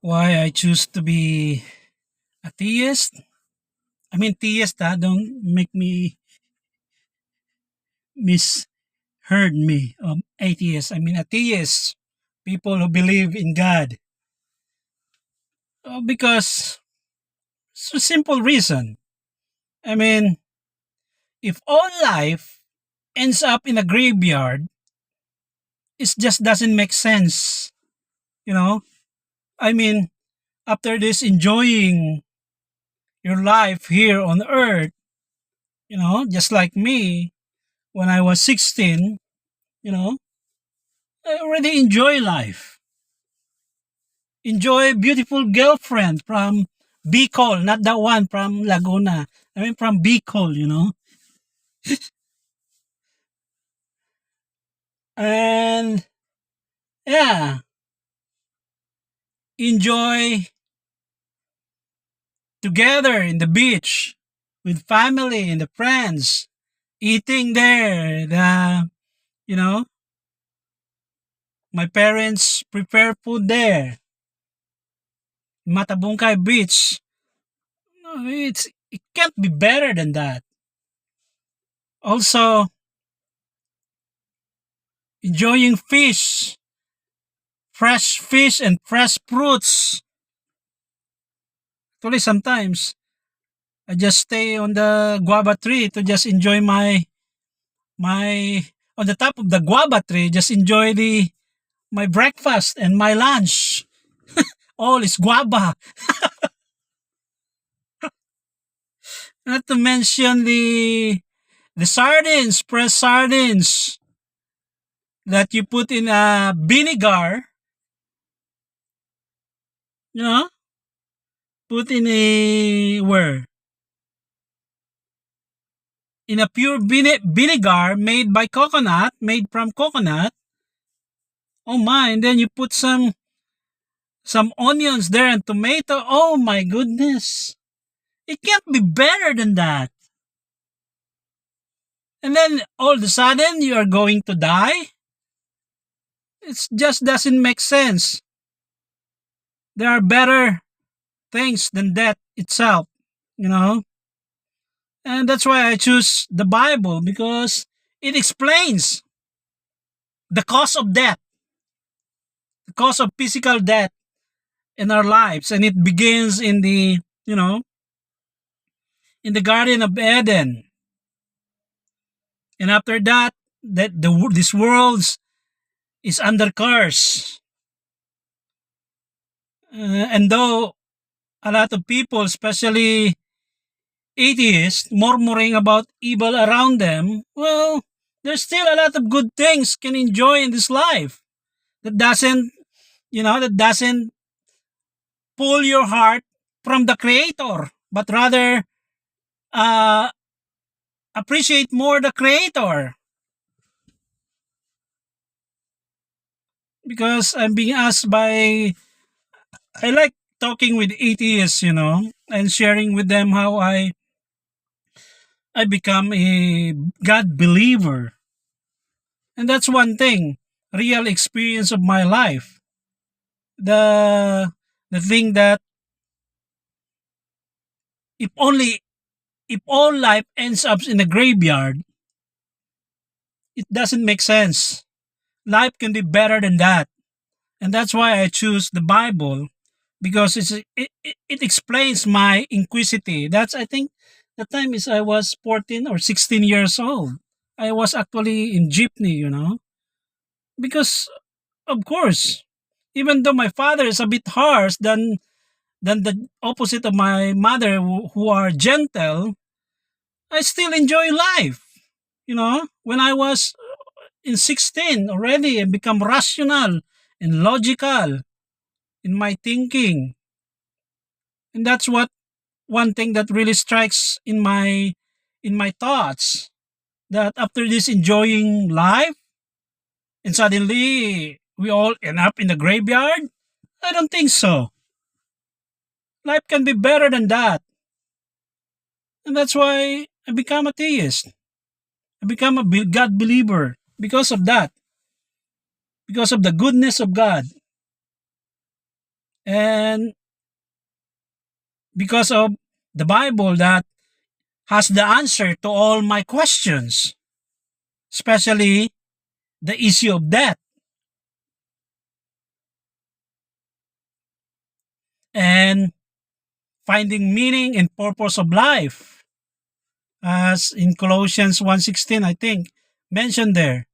Why I choose to be a theist? I mean, theist, don't make me misheard me. Atheist. I mean, atheist. People who believe in God. Because it's a simple reason. I mean, if all life ends up in a graveyard, it just doesn't make sense. You know? I mean, after this enjoying your life here on earth, just like me, when I was 16, you know, I already enjoy life. Enjoy beautiful girlfriend from Bicol, not that one from Laguna. I mean from Bicol. And yeah, enjoy together in the beach with family and the friends, eating there. You know, my parents prepare food there. Matabungkay Beach. No, it can't be better than that. Also, enjoying fresh fish and fresh fruits. Actually, sometimes I just stay on the guava tree to just enjoy my on the top of the guava tree. Just enjoy the my breakfast and my lunch. All is guava. Not to mention the sardines, pressed sardines that you put in a vinegar. You know, put in a where in a pure vinegar made from coconut. Oh my! And then you put some onions there and tomato. Oh my goodness! It can't be better than that. And then all of a sudden you are going to die. It just doesn't make sense. There are better things than death itself. You know, and that's why I choose the Bible because it explains the cause of death, the cause of physical death in our lives, and it begins in in the Garden of Eden, and after that, this world is under curse. And though a lot of people, especially atheists, murmuring about evil around them, well, there's still a lot of good things can enjoy in this life that doesn't pull your heart from the Creator, but rather uh, appreciate more the Creator. Because I'm being asked by, I like talking with atheists, and sharing with them how I become a God believer. And that's one thing, real experience of my life. The the thing that if only if all life ends up in a graveyard, it doesn't make sense. Life can be better than that. And that's why I choose the Bible because it explains my inquisity. That's I think the time is I was 14 or 16 years old. I was actually in jeepney. Because of course, even though my father is a bit harsh than the opposite of my mother who are gentle, I still enjoy life. When I was in 16 already and become rational and logical in my thinking. And that's what one thing that really strikes in my thoughts, that after this enjoying life and suddenly we all end up in the graveyard. I don't think so. Life can be better than that. And that's why I become a theist. I become a God believer because of that, because of the goodness of God. And because of the Bible that has the answer to all my questions, especially the issue of death and finding meaning and purpose of life. As in Colossians 1:16, I think, mentioned there,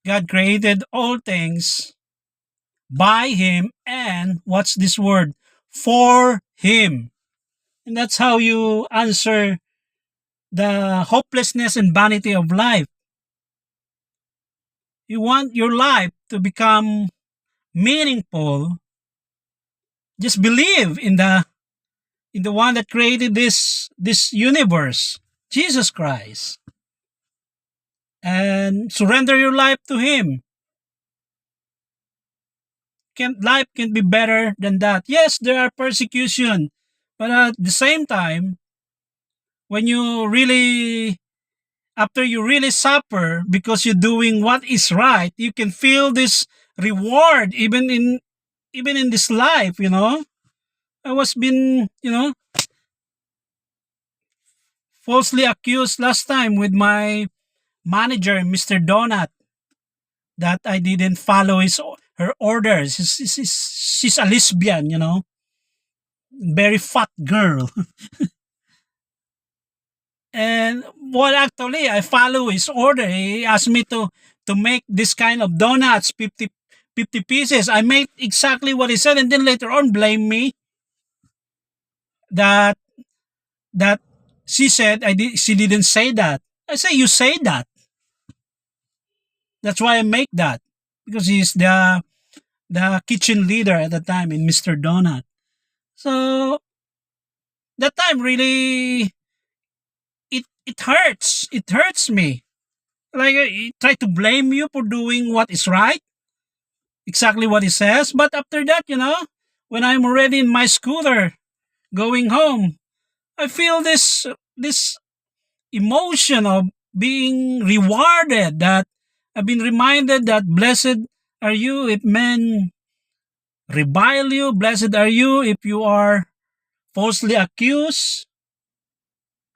God created all things by Him and what's this word? For Him. And that's how you answer the hopelessness and vanity of life. You want your life to become meaningful, just believe in the one that created this universe, Jesus Christ, and surrender your life to Him. Life can be better than that. Yes, there are persecution, but at the same time, when you really after you really suffer because you're doing what is right, you can feel this reward even in this life. I was been falsely accused last time with my manager, Mr. Donut, that I didn't follow her orders. She's a lesbian, very fat girl. And well, actually, I follow his order. He asked me to make this kind of donuts, 50 pieces. I made exactly what he said, and then later on blame me that that she didn't say that. I say you say that. That's why I make that, because he's the kitchen leader at the time in Mr. Donut. So that time really it hurts. It hurts me. Like he try to blame you for doing what is right, exactly what he says. But after that, when I'm already in my scooter going home, I feel this emotion of being rewarded. That I've been reminded that blessed are you if men revile you. Blessed are you if you are falsely accused.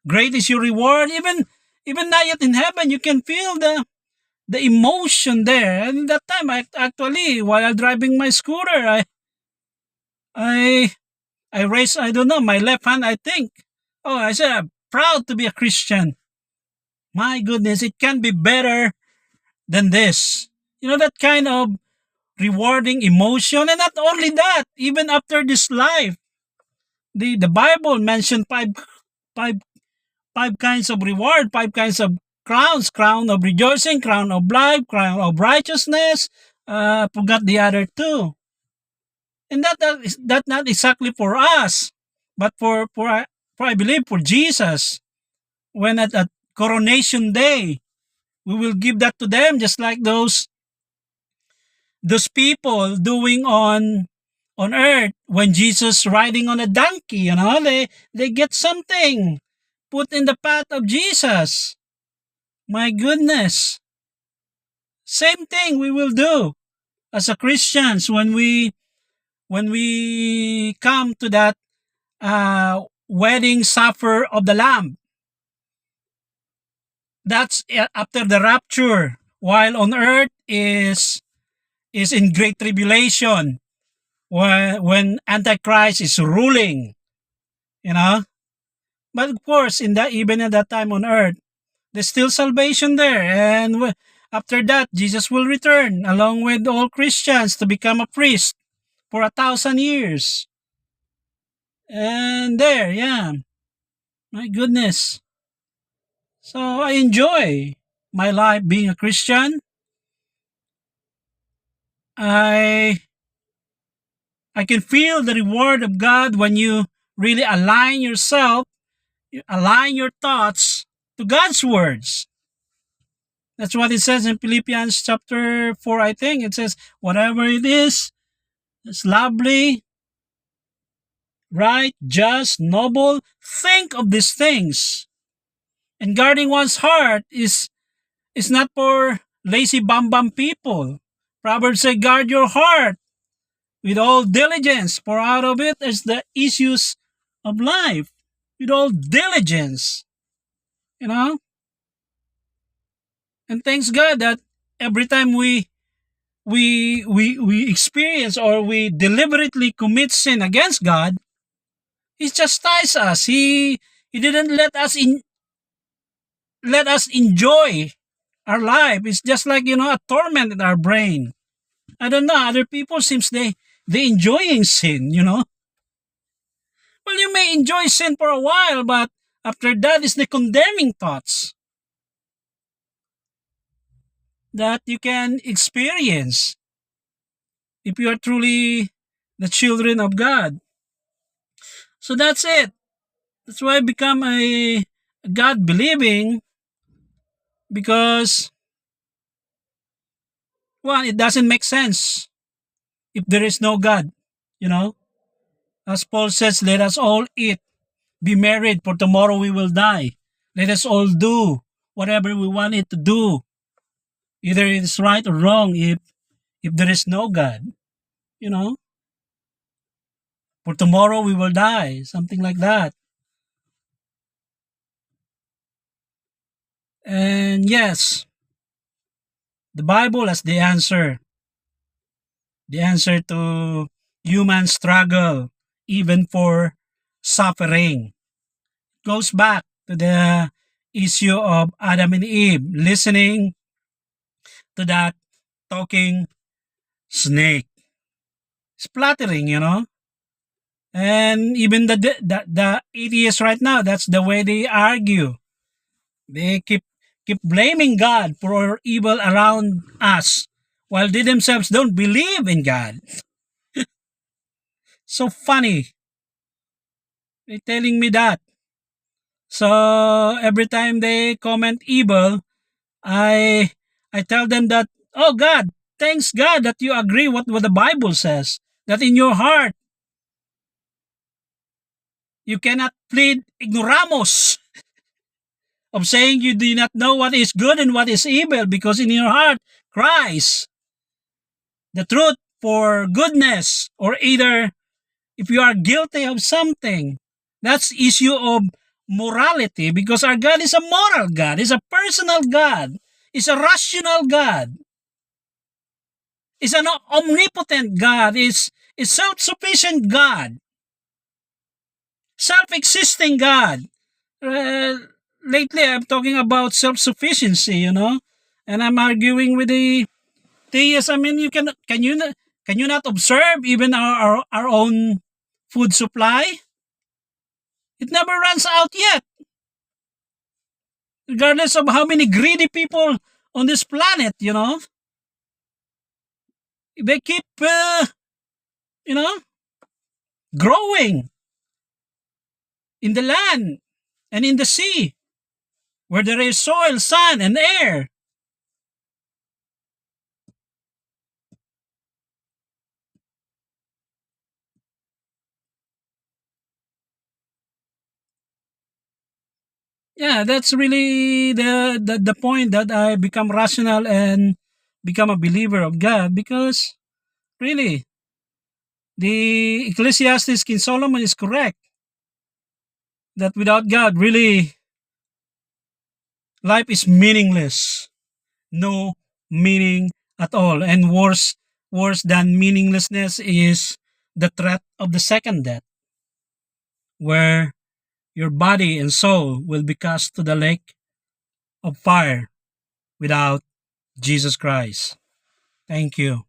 Great is your reward. Even not yet in heaven, you can feel the emotion there. And that time, I actually, while driving my scooter, I I raised, I don't know, my left hand, I think. Oh, I said, I'm proud to be a Christian. My goodness, it can be better than this. That kind of rewarding emotion. And not only that, even after this life, the Bible mentioned five, five kinds of reward, five kinds of crowns: crown of rejoicing, crown of life, crown of righteousness. Forgot the other two. And that not exactly for us, but for I believe for Jesus. When at coronation day, we will give that to them, just like those people doing on earth when Jesus riding on a donkey. They get something put in the path of Jesus. My goodness. Same thing we will do as a Christians when we come to that wedding supper of the Lamb. That's after the rapture, while on earth is in great tribulation, when Antichrist is ruling, you know. But of course, in that even at that time on earth, there's still salvation there, and after that, Jesus will return along with all Christians to become a priest for 1,000 years. And there, yeah, my goodness. So I enjoy my life being a Christian. I I can feel the reward of God when you really align yourself, you align your thoughts to God's words. That's what it says in Philippians chapter 4, I think. It says, whatever it is, it's lovely, right, just, noble, think of these things. And guarding one's heart is not for lazy bum people. Proverbs say, guard your heart With all diligence, for out of it is the issues of life. With all diligence, you know? And thanks God that every time we experience or we deliberately commit sin against God, He chastised us. He didn't let us enjoy our life. It's just like, a torment in our brain. I don't know. Other people seems they enjoying sin. Well, you may enjoy sin for a while, but after that is the condemning thoughts that you can experience if you are truly the children of God. So that's it. That's why I become a God believing, because one, it doesn't make sense if there is no God. You know, as Paul says, let us all eat, be married, for tomorrow we will die. Let us all do whatever we want it to do. Either it is right or wrong if there is no God. You know, for tomorrow we will die, something like that. And yes, the Bible has the answer to human struggle, even for suffering. Goes back to the issue of Adam and Eve listening to that talking snake. Splattering. And even the atheists right now, that's the way they argue. They keep blaming God for evil around us, while they themselves don't believe in God. So funny. They're telling me that. So every time they comment evil, I I tell them that, oh God, thanks God that you agree what the Bible says. That in your heart you cannot plead ignoramus of saying you do not know what is good and what is evil, because in your heart Christ the truth for goodness, or either if you are guilty of something. That's issue of morality, because our God is a moral God, is a personal God, is a rational God, is an omnipotent God, is self-sufficient God, self-existing God. Uh, Lately, I'm talking about self-sufficiency, and I'm arguing with the theists. I mean, can you not observe even our own food supply? It never runs out yet, regardless of how many greedy people on this planet. They keep you know growing in the land and in the sea, where there is soil, sun, and air. Yeah, that's really the point that I become rational and become a believer of God, because really the Ecclesiastes King Solomon is correct that without God, really life is meaningless, no meaning at all, and worse than meaninglessness is the threat of the second death, where your body and soul will be cast to the lake of fire without Jesus Christ. Thank you.